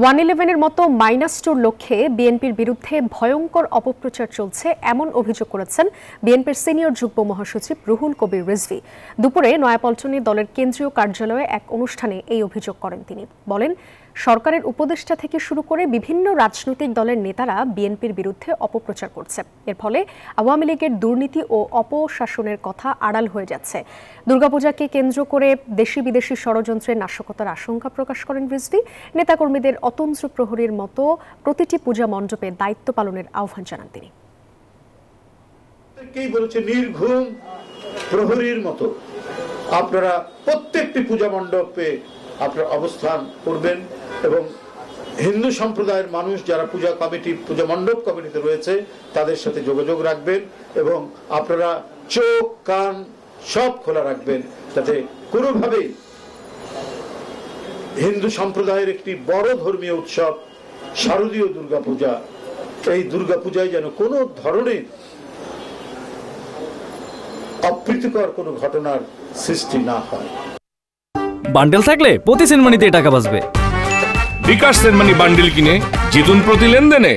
111-এর মতো -2 লক্ষ্যে বিএনপির বিরুদ্ধে ভয়ঙ্কর অপপ্রচার চলছে এমন অভিযোগ করেছেন বিএনপির সিনিয়র যুগ্ম মহাসচিব রুহুল কবির রিজভী। দুপুরে নয়াপল্টনে দলের কেন্দ্রীয় কার্যালয়ে এক অনুষ্ঠানে এই অভিযোগ করেন তিনি। বলেন, সরকারের উপদেষ্টা থেকে শুরু করে বিভিন্ন রাজনৈতিক দলের নেতারা বিএনপির বিরুদ্ধে অপপ্রচার করছে। এর ফলে আওয়ামী লীগের দুর্নীতি ও অপশাসনের কথা আড়াল হয়ে যাচ্ছে। দুর্গাপূজাকে কেন্দ্র করে দেশি বিদেশি ষড়যন্ত্রের নাশকতার আশঙ্কা প্রকাশ করেন রিজভী। নেতাকর্মীদের অতন্ত্র প্রহরীর মতো প্রতিটি পূজা মণ্ডপে দায়িত্ব পালনের আহ্বান জানান তিনি। নির্ঘুম প্রহরীর মতো আপনারা প্রত্যেকটি পূজা মণ্ডপে আপনারা অবস্থান করবেন এবং হিন্দু সম্প্রদায়ের মানুষ যারা পূজা মণ্ডপ কমিটিতে রয়েছে তাদের সাথে যোগাযোগ রাখবেন এবং আপনারা চোখ কান সব খোলা রাখবেন যাতে কোনোভাবেই হিন্দু সম্প্রদায়ের একটি বড় ধর্মীয় উৎসব শারদীয় দুর্গাপূজা, এই দুর্গাপূজায় যেন কোনো ধরনের অপ্রীতিকর কোনো ঘটনার সৃষ্টি না হয়। বান্ডেল থাকলে প্রতি সেনমানিতে টাকা বাঁচবে। বিকাশ সেনমানি বান্ডেল কিনে জিতুন প্রতি লেনদেনে।